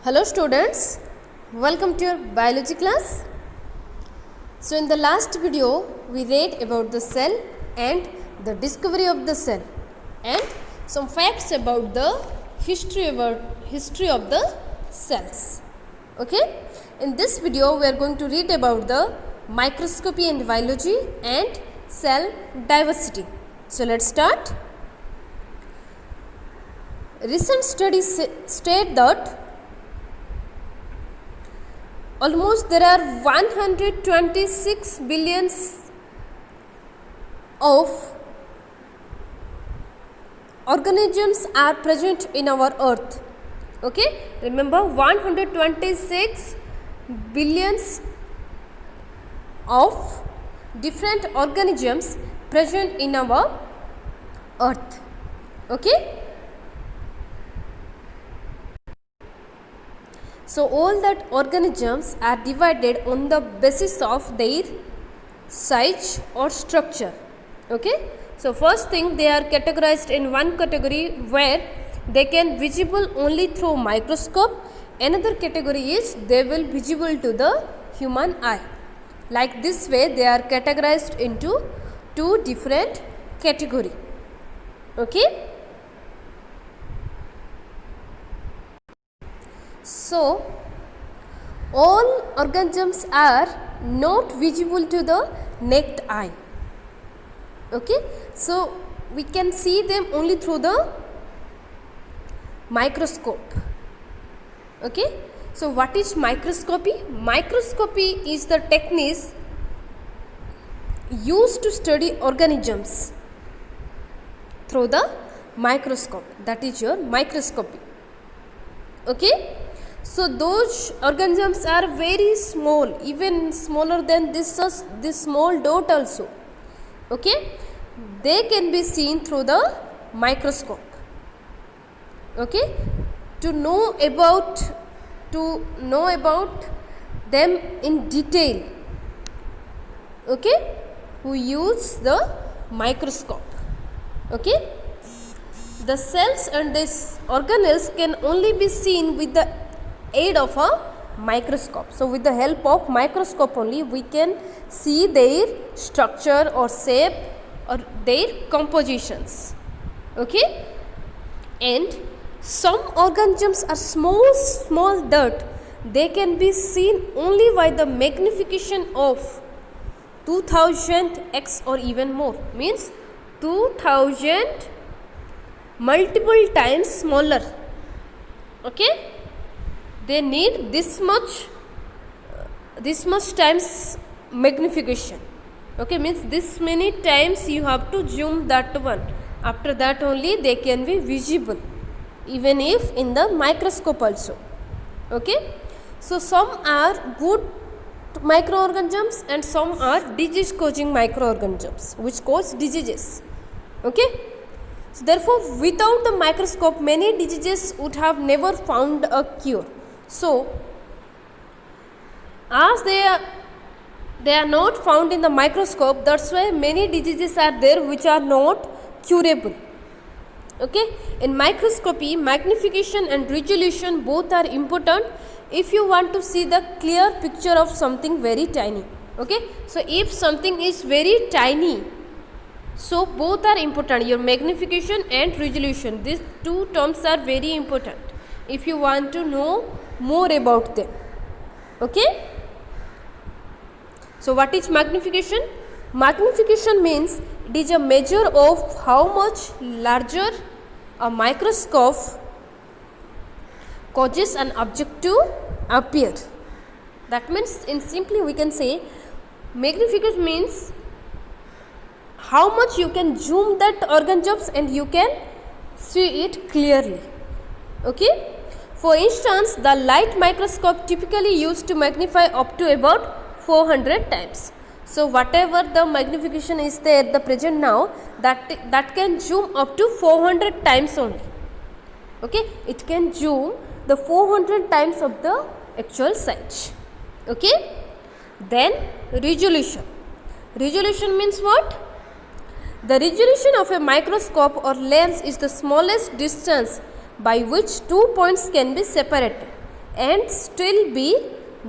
Hello students, welcome to your biology class. So in the last video we read about the cell and the discovery of the cell and some facts about the history of the cells. Okay, in this video we are going to read about the microscopy and biology and cell diversity. So let's start. Recent studies state that almost there are 126 billions of organisms are present in our earth. Okay, remember 126 billions of different organisms present in our earth. Okay. So all that organisms are divided on the basis of their size or structure. Okay. So first thing, they are categorized in one category where they can visible only through microscope. Another category is they will visible to the human eye. Like this way they are categorized into two different category. Okay. So, all organisms are not visible to the naked eye. Okay. So, we can see them only through the microscope. Okay. So, what is microscopy? Microscopy is the technique used to study organisms through the microscope. That is your microscopy. Okay. So those organisms are very small, even smaller than this small dot also. Okay, they can be seen through the microscope. Okay, to know about them in detail. Okay, we use the microscope. Okay, the cells and these organelles can only be seen with the aid of a microscope. So with the help of microscope only we can see their structure or shape or their compositions. Okay, and some organisms are small that they can be seen only by the magnification of 2000x or even more, means 2000 multiple times smaller. Okay, they need this much times magnification. Okay, means this many times you have to zoom that one. After that only they can be visible, even if in the microscope also. Okay, so some are good microorganisms and some are disease causing microorganisms which cause diseases. Okay, so therefore without the microscope many diseases would have never found a cure. So, as they are not found in the microscope, that's why many diseases are there which are not curable. Okay, in microscopy, magnification and resolution both are important if you want to see the clear picture of something very tiny. Okay, so if something is very tiny, so both are important, your magnification and resolution. These two terms are very important if you want to know more about them. Okay, so what is magnification? Magnification means it is a measure of how much larger a microscope causes an object to appear. That means in simply we can say magnification means how much you can zoom that organisms and you can see it clearly. Okay. For instance, the light microscope typically used to magnify up to about 400 times. So whatever the magnification is there at the present now, that can zoom up to 400 times only. Okay, it can zoom the 400 times of the actual size. Okay, then resolution. Resolution means what? The resolution of a microscope or lens is the smallest distance by which 2 points can be separated. and still be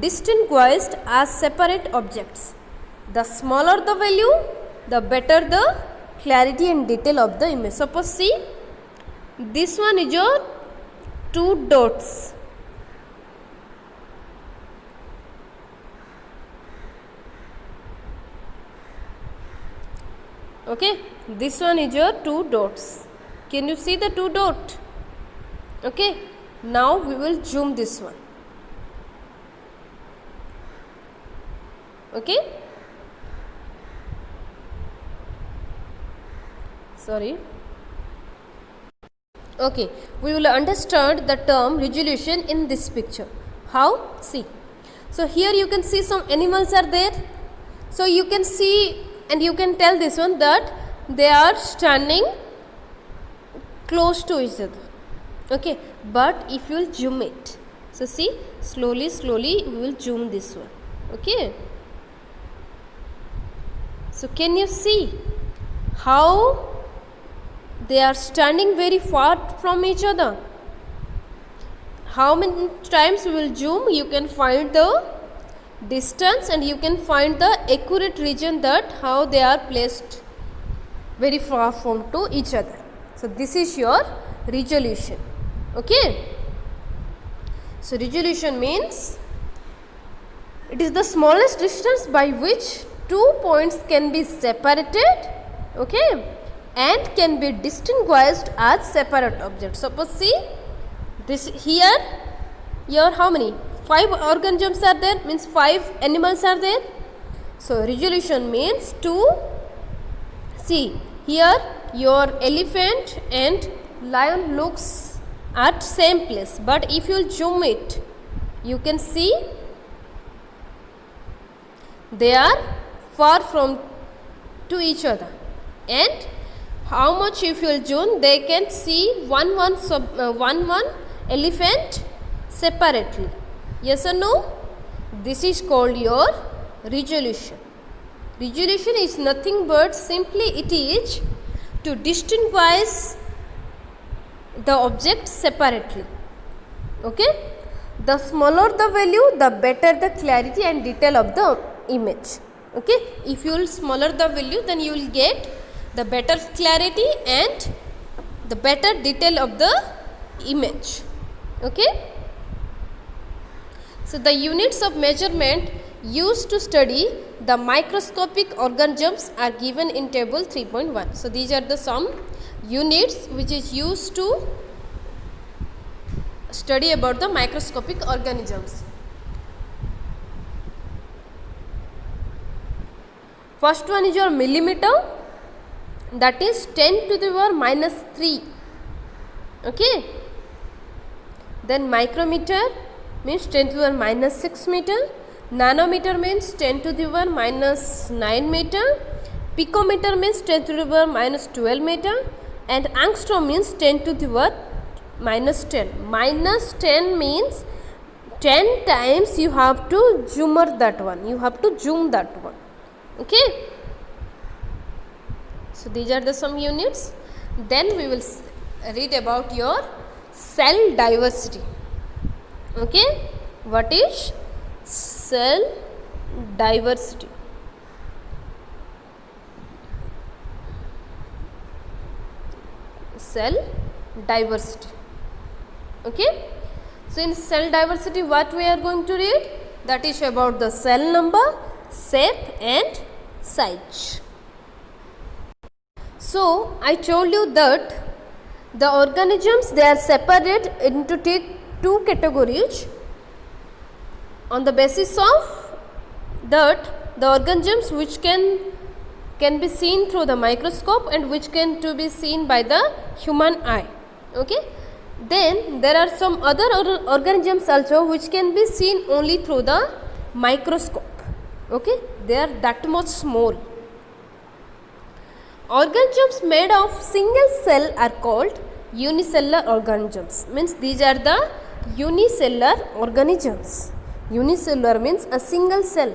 distinguished as separate objects. The smaller the value, the better the clarity and detail of the image. Suppose see, this one is your 2 dots. Okay, this one is your 2 dots. Can you see the 2 dot? Okay, now we will zoom this one. Okay, sorry. Okay, we will understand the term resolution in this picture. How? See. So here you can see some animals are there. So you can see and you can tell this one that they are standing close to each other. Okay, but if you will zoom it, so see, slowly we will zoom this one. Okay, so can you see how they are standing very far from each other? How many times we will zoom, you can find the distance and you can find the accurate region that how they are placed very far from to each other. So this is your resolution. Okay, so resolution means it is the smallest distance by which 2 points can be separated, okay, and can be distinguished as separate objects. Suppose see, this here your how many 5 organisms are there, means 5 animals are there. So resolution means to see here your elephant and lion looks at same place, but if you zoom it, you can see they are far from to each other. And how much if you will zoom, they can see one elephant separately. Yes or no? This is called your resolution. Resolution is nothing but simply it is to distinguish the object separately. Okay, the smaller the value, the better the clarity and detail of the image. Okay, if you will smaller the value, then you will get the better clarity and the better detail of the image. Okay, so the units of measurement used to study the microscopic organisms are given in table 3.1. So these are the some units which is used to study about the microscopic organisms. First one is your millimeter, that is 10 to the power minus 3. Okay, then micrometer means 10 to the power minus 6 meter, nanometer means 10 to the power minus 9 meter, picometer means 10 to the power minus 12 meter, and angstrom means 10 to the power minus 10. Minus 10 means 10 times you have to zoomer that one, you have to zoom that one. Okay, so these are the some units. Then we will read about your cell diversity. Okay, what is cell diversity? Cell diversity. Okay, so in cell diversity what we are going to read? That is about the cell number, shape and size. So I told you that the organisms, they are separated into two categories on the basis of that the organisms which can be seen through the microscope and which can to be seen by the human eye. Okay, then there are some other organisms also which can be seen only through the microscope. Okay, they are that much small. Organisms made of single cell are called unicellular organisms. Means these are the unicellular organisms. Unicellular means a single cell,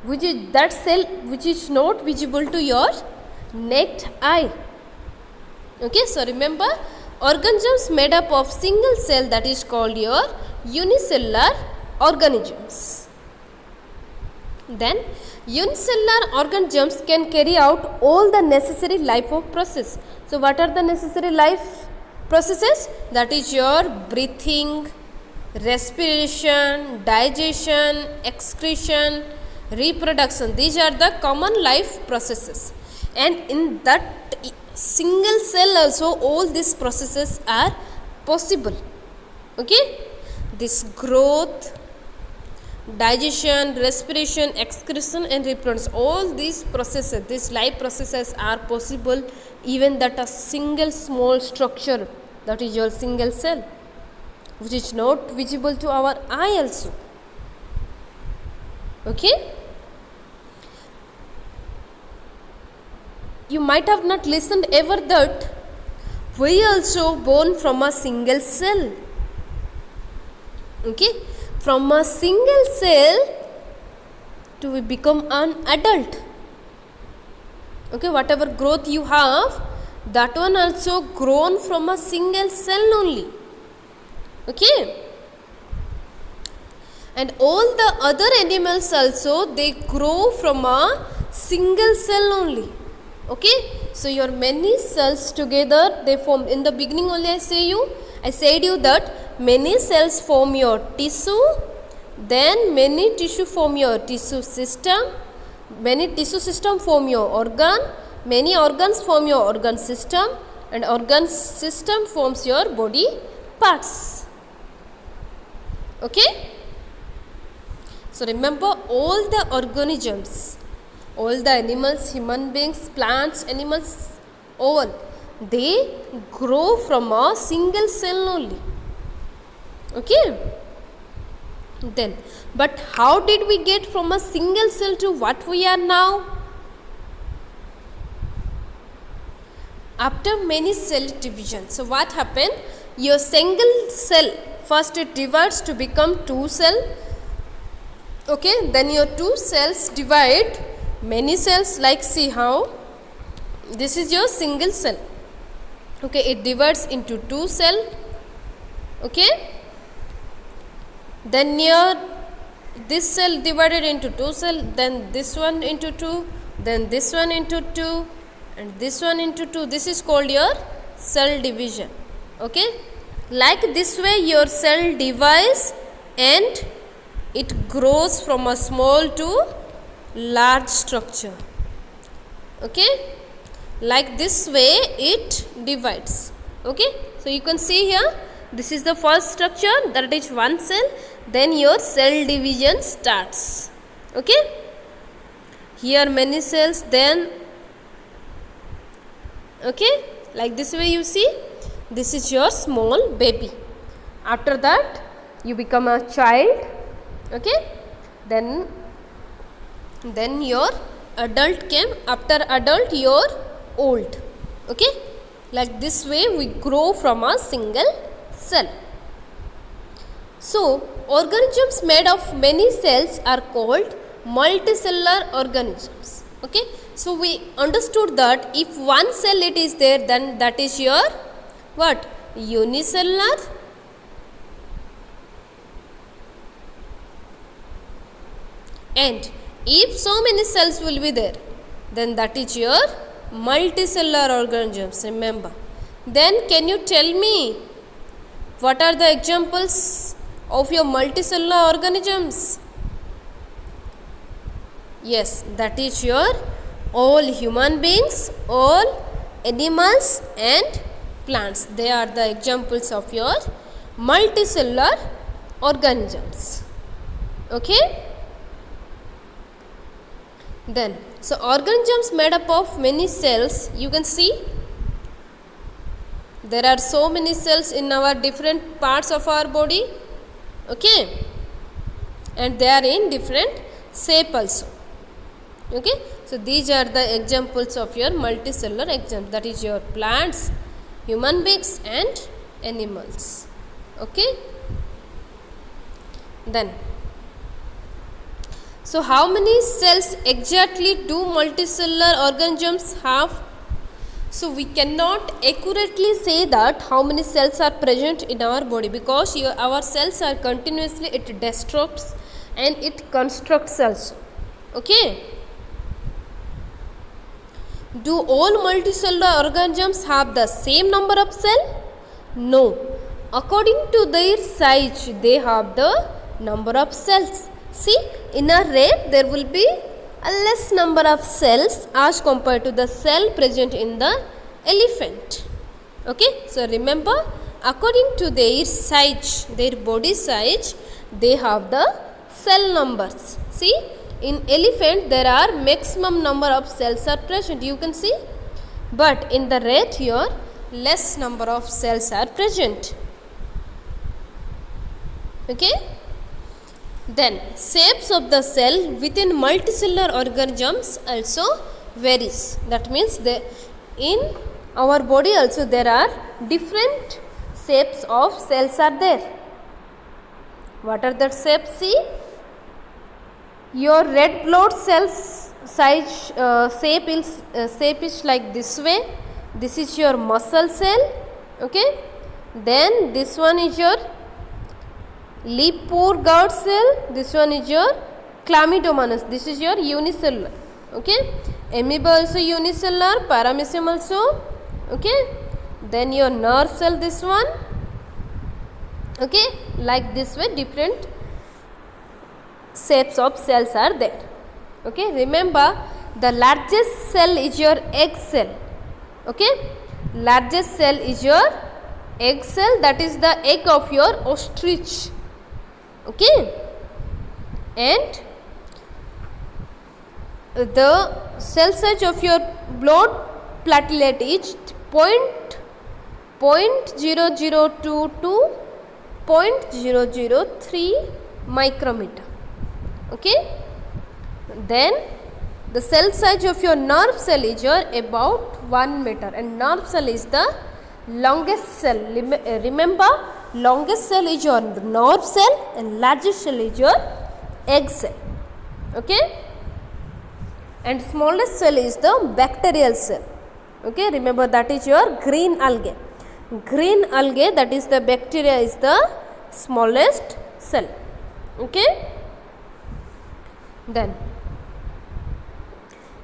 which is that cell which is not visible to your naked eye. Okay, so remember, organisms made up of single cell, that is called your unicellular organisms. Then unicellular organisms can carry out all the necessary life of process. So what are the necessary life processes? That is your breathing, respiration, digestion, excretion, reproduction. These are the common life processes, and in that single cell also all these processes are possible. Okay, this growth, digestion, respiration, excretion and reproduction, all these processes, these life processes are possible even that a single small structure, that is your single cell, which is not visible to our eye also. Okay, you might have not listened ever that we also born from a single cell. Okay, from a single cell to we become an adult. Okay, whatever growth you have, that one also grown from a single cell only. Okay, and all the other animals also, they grow from a single cell only. Okay, so your many cells together, they form. In the beginning only I said you that many cells form your tissue, then many tissue form your tissue system, many tissue system form your organ, many organs form your organ system, and organ system forms your body parts. Okay, so remember, all the organisms, all the animals, human beings, plants, animals, all, they grow from a single cell only. Okay, then, but how did we get from a single cell to what we are now? After many cell division. So what happened? Your single cell, first it divides to become two cell. Okay, then your two cells divide many cells, like see how this is your single cell. Okay, it divides into two cell. Okay, then your this cell divided into two cell, then this one into two, then this one into two, and this one into two. This is called your cell division. Okay, like this way your cell divides and it grows from a small to large structure. Okay, like this way it divides. Okay, so you can see here, this is the first structure, that is one cell, then your cell division starts. Okay, here many cells, then okay, like this way you see, this is your small baby. After that you become a child. Okay, then your adult came, after adult your old. Okay, like this way we grow from a single cell. So organisms made of many cells are called multicellular organisms. Okay, so we understood that if one cell it is there, then that is your what? Unicellular. And if so many cells will be there, then that is your multicellular organisms. Remember. Then can you tell me what are the examples of your multicellular organisms? Yes, that is your all human beings, all animals and plants. They are the examples of your multicellular organisms. Okay. Then, so organisms made up of many cells, you can see there are so many cells in our different parts of our body. Okay, and they are in different shape also. Okay, so these are the examples of your multicellular example, that is your plants, human beings and animals. Okay, then so how many cells exactly do multicellular organisms have? So we cannot accurately say that how many cells are present in our body, because our cells are continuously, it destroys and it constructs also. Okay. Do all multicellular organisms have the same number of cells? No. According to their size, they have the number of cells. See, in a rat there will be a less number of cells as compared to the cell present in the elephant. Okay, so remember, according to their size, their body size, they have the cell numbers. See, in elephant there are maximum number of cells are present, you can see, but in the rat here less number of cells are present. Okay. Then shapes of the cell within multicellular organisms also varies. That means in our body also there are different shapes of cells are there. What are the shapes? See, your red blood cells size shape is like this way. This is your muscle cell. Okay. Then this one is your Lipur-Gout cell, this one is your Chlamydomonas, this is your unicellular. Okay, amoeba also unicellular, paramecium also. Okay, then your nerve cell, this one. Okay, like this way different shapes of cells are there. Okay, remember the largest cell is your egg cell. Okay, largest cell is your egg cell, that is the egg of your ostrich. Okay, and the cell size of your blood platelet is 0.0022 to 0.003 micrometer. Okay, then the cell size of your nerve cell is your about 1 meter, and nerve cell is the longest cell. Remember, longest cell is your nerve cell and largest cell is your egg cell. Okay, and smallest cell is the bacterial cell. Okay, remember that is your green algae. Green algae, that is the bacteria, is the smallest cell. Okay, then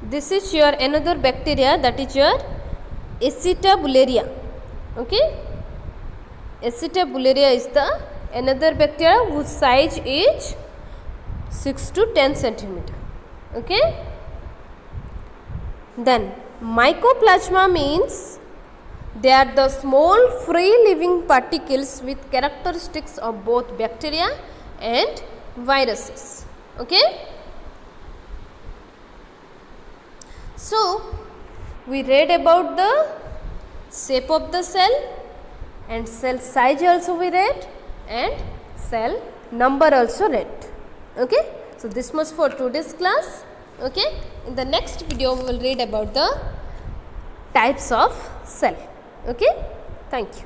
this is your another bacteria, that is your Acetabularia. Okay, Acetabularia is the another bacteria whose size is 6 to 10 centimeter. Okay, then Mycoplasma means they are the small free living particles with characteristics of both bacteria and viruses. Okay, so we read about the shape of the cell and cell size also we read, and cell number also read. Okay, so this much for today's class. Okay, in the next video we will read about the types of cell. Okay, thank you.